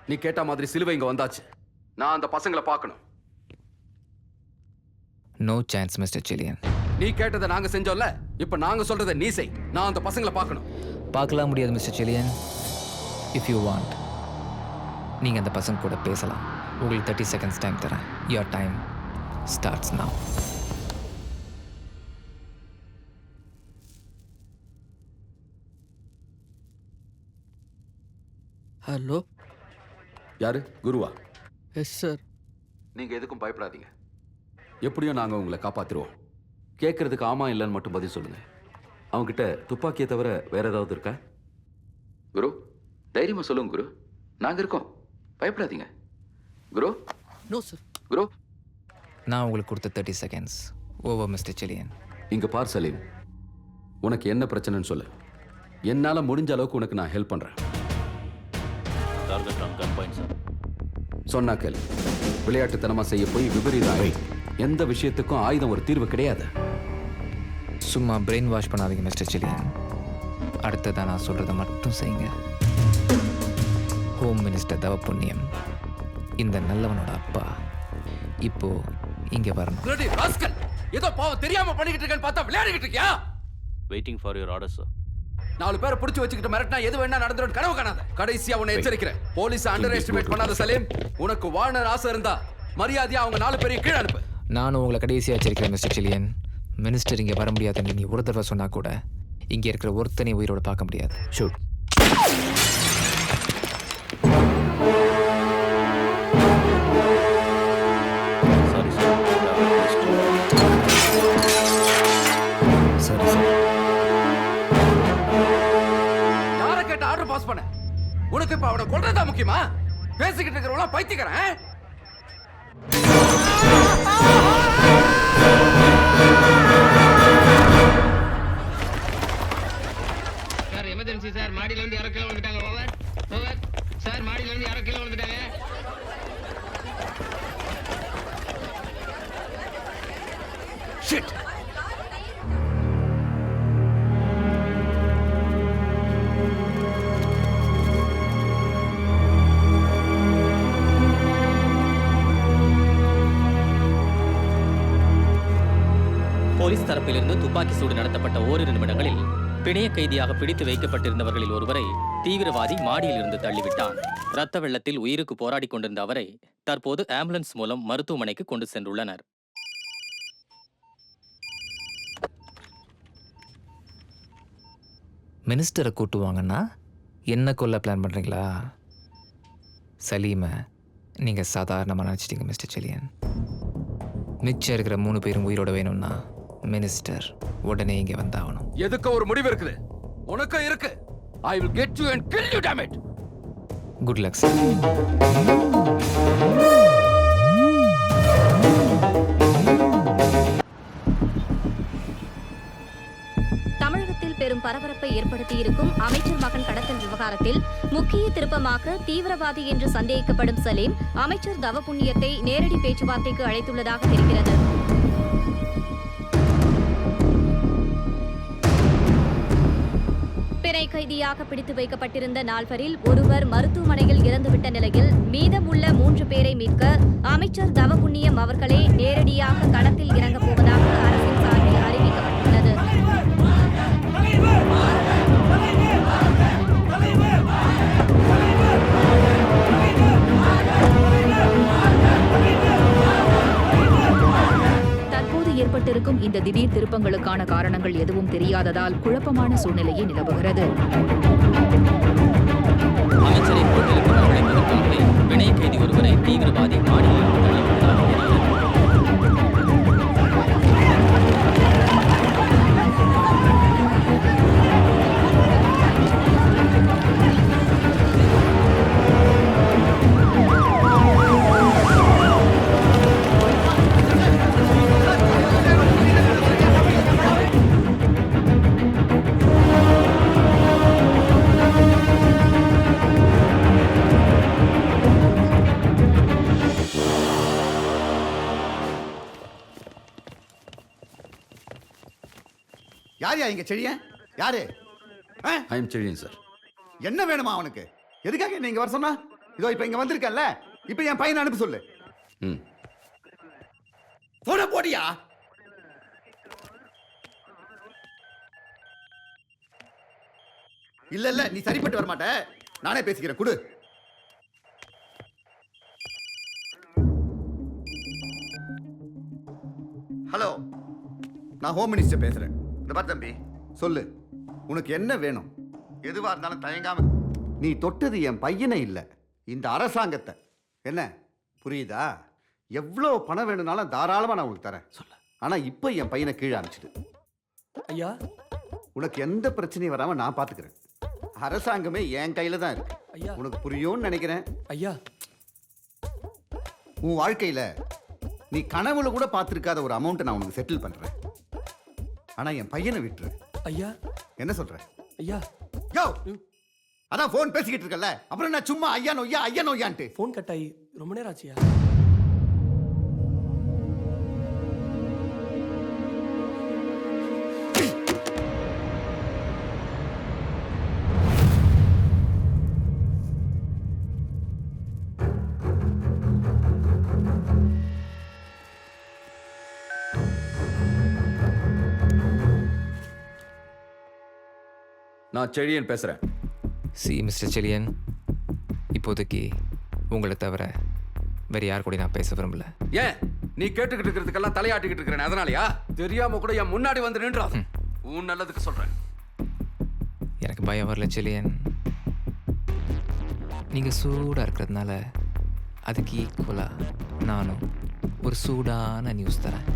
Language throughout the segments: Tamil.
நீ கேட்ட மாதிரி சிலுவை இங்க வந்தாச்சு. நான் அந்த பசங்களை பார்க்கணும். No chance mister Cillian. நீ கேட்டதை நாங்க செஞ்சோம்ல, இப்ப நாங்க சொல்றதை நீ செய். நான் அந்த பசங்களை பார்க்கணும். பார்க்கலாம் முடியாது mister Cillian. If you want நீங்கள் அந்த பசங்க கூட பேசலாம். உங்களுக்கு 30 seconds டைம் தரேன். Your time starts now. Hello. யாரு? குருவா? Yes sir. நீங்க எதுக்கும் பயப்படாதீங்க. எப்படியும் நாங்க உங்களை காப்பாத்திருவோம். கேட்கறதுக்கு ஆமா இல்லைன்னு மட்டும் பதில் சொல்லுங்க. அவங்ககிட்ட துப்பாக்கியை தவிர வேற ஏதாவது இருக்கா? குரு, தைரியமா சொல்லுங்க குரு. நாங்க இருக்கோம், பயப்படாதீங்க. குரு. No sir. குரு, நான் உங்களுக்கு கொடுத்த 30 seconds ஓவர் மிஸ்டர் சிலியன். இங்க பார் சலீம், உனக்கு என்ன பிரச்சனைன்னு சொல்லு. என்னால முடிஞ்ச அளவுக்கு உனக்கு நான் ஹெல்ப் பண்றேன். சொன்னா கேளு. விளையாட்டுத்தனமா செய்ய போய் விபரீதம் ஆகி எந்த விஷயத்துக்கும் ஆயுதம் ஒரு தீர்வு கிடையாது. சும்மா பிரெயின் வாஷ் பண்ணாதீங்க மிஸ்டர் சிலியன். அடுத்ததான் நான் சொல்கிறத மட்டும் செய்யுங்க. ஹோம் மினிஸ்டர் தவப்புண்ணியம், இந்த நல்லவனோட அப்பா, இப்போ இங்கே வரணும். ஏதோ பாவம் தெரியாம பண்ணிக்கிட்டு இருக்கேன்னு பார்த்தா விளையாடிக்கிட்டு இருக்கியா? Waiting for your order sir. 4 பேரை பிடிச்சு வச்சுக்கிட்டு மிரட்டினா எது வேணா நடந்துரும் கனவு காணாத. கடைசியா உன்னை எச்சரிக்கிறேன். போலீஸ் அண்டர் எஸ்டிமேட் பண்ணாத சலீம். உனக்கு வாழணும் ஆசை இருந்தா மரியாதையா அவங்க 4 பேரையும் கீழே அனுப்பு. நானும் உங்களை கடைசியாக எச்சரிக்கிறேன் மிஸ்டர் சிலியன். மினிஸ்டர் இங்கே வர முடியாதுன்னு நீ ஒரு தடவை சொன்னா கூட இங்கே இருக்கிற ஒருத்தனை உயிரோட பார்க்க முடியாது. ஷூட். Sorry sir. சரி சார். யாரை கேட்ட ஆர்டர் பாஸ் பண்ண? உனக்கு இப்ப அவனை கொல்றதா முக்கியமா? பேசிக்கிட்டு இருக்கிறவங்களா பைத்தியக்காரன்? Sir emergency sir. மாடியில இருந்து யாரோ கீழே வந்துட்டாங்க. Over over sir. மாடியில இருந்து யாரோ கீழே வந்துட்டாங்க. ஷிட். போலீஸ் தரப்பிலிருந்து துப்பாக்கி சூடு நடத்தப்பட்ட ஓரிரு நிமிடங்களில் பிணைய கைதியாக பிடித்து வைக்கப்பட்டிருந்தவர்களில் ஒருவரை தீவிரவாதி மாடியில் இருந்து தள்ளிவிட்டான். இரத்த வெள்ளத்தில் உயிருக்கு போராடி கொண்டிருந்த அவரை தற்போது ஆம்புலன்ஸ் மூலம் மருத்துவமனைக்கு கொண்டு சென்றுள்ளனர். மினிஸ்டரை கூட்டுவாங்கன்னா என்ன கொல்ல பிளான் பண்ணுறீங்களா? சலீமை நீங்கள் சாதாரணமாக நினச்சிட்டீங்க மிஸ்டர் சிலியன். மிச்சம் இருக்கிற 3 பேரும் உயிரோட வேணும்னா மினிஸ்டர் உடனே இங்கே வந்தாகணும். எதுக்கு ஒரு முடிவு இருக்குது? உனக்கு இருக்கு. I will get you and kill you, damn it. Good luck sir. தமிழகத்தில் பெரும் பரபரப்பை ஏற்படுத்தியிருக்கும் அமைச்சர் மகன் கடத்தல் விவகாரத்தில் முக்கிய திருப்பமாக தீவிரவாதி என்று சந்தேகிக்கப்படும் சலீம் அமைச்சர் தவப்புண்ணியத்தை நேரடி பேச்சுவார்த்தைக்கு அழைத்துள்ளதாக தெரிகிறது. பிணை கைதியாக பிடித்து வைக்கப்பட்டிருந்த 4 ஒருவர் மருத்துவமனையில் இறந்துவிட்ட நிலையில் மீதம் உள்ள 3 பேரை மீட்க அமைச்சர் தவப்புண்ணியம் அவர்களே நேரடியாக களத்தில் இறங்கப் போவதாக அரசின் சார்பில் அறிவிக்கப்பட்டுள்ளது. தற்போது ஏற்பட்டிருக்கும் இந்த திடீர் திருப்பங்களுக்கான காரணங்கள் எதுவும் தெரியாததால் குழப்பமான சூழ்நிலையே நிலவுகிறது. அமைச்சரை போட்டிருப்பவர்களை எதிர்பார்த்து பிணை கைதி ஒருவரை தீவிரவாதி மாடியில் இருந்து தள்ளிவிட்டதாக தெரிகிறது. யாரியா இங்க செழியன்? யாரு? I am Chezhiyan sir. என்ன வேணுமா அவனுக்கு? எதுக்காக நீங்க வர சொன்னா? இதோ இப்ப இங்க வந்திருக்கேன்ல, இப்ப என் பையனை அனுப்ப சொல்லு. ம். போன போடியா. இல்ல இல்ல, நீ சரிப்பட்டு வர மாட்ட, நானே பேசிக்கிறேன். குடு. ஹலோ, நான் ஹோம் மினிஸ்டர் பேசுறேன். இந்த பாரு தம்பி, சொல்லு, உனக்கு என்ன வேணும்? எதுவா இருந்தாலும் தயங்காம. நீ தொட்டது என் பையனை இல்ல, இந்த அரசாங்கத்தை. என்ன புரியுதா? எவ்வளோ பணம் வேணும்னாலும் தாராளமா நான் உங்களுக்கு தரேன். சொல்லு. ஆனா இப்ப என் பையனை கீழே அனுப்பிச்சிடு. ஐயா, உனக்கு எந்த பிரச்சனையும் வராம நான் பாத்துக்கிறேன். அரசாங்கமே என் கையில தான் இருக்கு. ஐயா. உனக்கு புரியும்னு நினைக்கிறேன். ஐயா, உன் வாழ்க்கையில நீ கனவுல கூட பார்த்திருக்காத ஒரு அமௌண்ட்டை நான் உனக்கு செட்டில் பண்றேன். ஆனா என் பையனை விட்டுரு. ஐயா, என்ன சொல்ற? ஐயா, யோ, அதான் போன் பேசிக்கிட்டு இருக்கல, அப்புறம் நான் சும்மா ஐயா நோயான்ட்டு. ஃபோன் கட் ஆகி ரொம்ப நேரம் ஆச்சியா? நான் செழியன் பேசுறேன். சி மிஸ்டர் செலியன், இப்போதைக்கு உங்களை தவிர வேறு யார் கூட நான் பேச விரும்பல. ஏன் நீ கேட்டுக்கிட்டு இருக்கிறதுக்கெல்லாம் தலையாட்டிக்கிட்டு இருக்கிறேன், அதனாலயா? தெரியாம கூட என் முன்னாடி வந்து நின்றா. உன் நல்லதுக்கு சொல்றேன். எனக்கு பயம் வரல செலியன். நீங்கள் சூடாக இருக்கிறதுனால அதுக்கு ஈக்குவலாக நானும் ஒரு சூடான நியூஸ் தரேன்.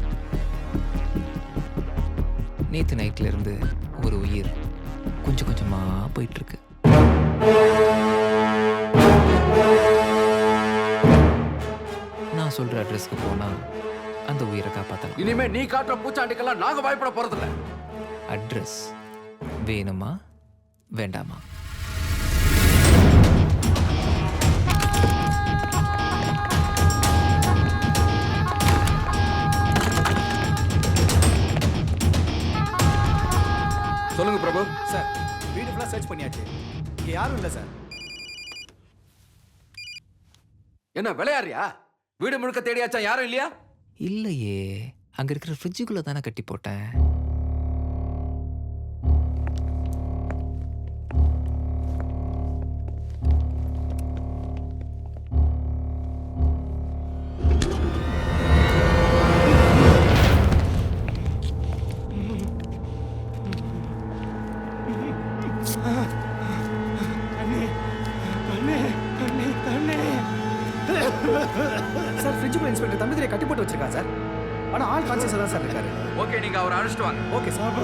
நேற்று நைட்லேருந்து ஒரு உயிர் கொஞ்சம் கொஞ்சமாக போயிட்டுருக்கு. நான் சொல்கிற அட்ரஸ்க்கு போனால் அந்த உயிரை காப்பாற்றலாம். இனிமே நீ காட்டுற பூச்சாண்டிக்கெல்லாம் நாங்க பயப்பட போறதில்ல. அட்ரஸ் வேணுமா வேண்டாமா? சொல்லுங்க பிரபு. சார், வீடு ஃபுல்லாக சர்ச் பண்ணியாச்சு, இங்கே யாரும் இல்லை சார். என்ன விளையாடுறியா? வீடு முழுக்க தேடியாச்சா, யாரும் இல்லையா? இல்லையே, அங்கே இருக்கிற ஃப்ரிட்ஜுக்குள்ளே தானே கட்டி போட்டேன். சார், ஃப்ரிட்ஜுக்குள்ள இன்ஸ்பெக்டர் தம்பிதிரை கட்டி போட்டு வச்சிருக்கான் சார். ஆனால் ஆள் கான்சியஸாக தான் சார் இருக்காரு. ஓகே, நீங்க அவரை அழைச்சிட்டு வாங்க. Okay sir.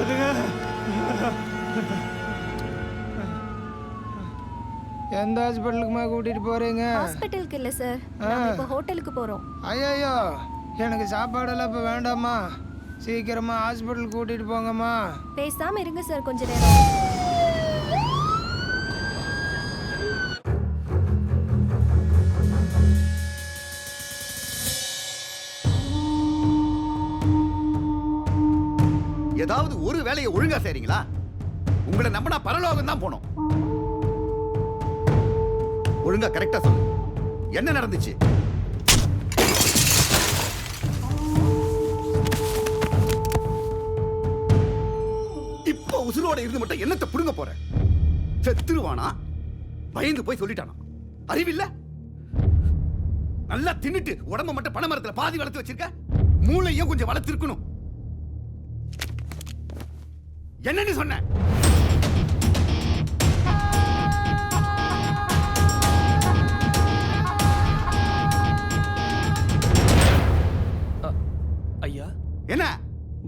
எந்த ஹாஸ்பிட்டலுக்குமா கூட்டிட்டு போறீங்க? ஹாஸ்பிட்டலுக்கு இல்ல சார், நாம இப்ப ஹோட்டலுக்கு போறோம். ஐயோ, எனக்கு சாப்பாடெல்லாம் இப்போ வேண்டாம்மா. சீக்கிரமா ஹாஸ்பிட்டல் கூட்டிட்டு போங்கம்மா. பேசாம இருங்க சார் கொஞ்ச நேரம். ஏதாவது ஒரு வேலையை ஒழுங்கா செய்றீங்களா? உங்களை நம்பினா பரலோகம் தான் போனோம். ஒழுங்கா கரெக்டா சொல்லு, என்ன நடந்துச்சு? இப்போ உசுரோட இருந்து மட்டும் என்னத்தை புடுங்க போற? செத்துருவானா? பயந்து போய் சொல்லிட்டானா? அறிவில்ல? நல்லா தின்னுட்டு உடம்ப மட்டும் பனை மரத்துல பாதி வளர்த்து வச்சிருக்க, மூளையும் கொஞ்சம் வளர்த்திருக்கணும். என்னன்னு சொன்ன? ஐயா, என்ன?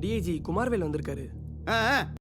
டிஐஜி குமார்வேல் வந்திருக்காரு.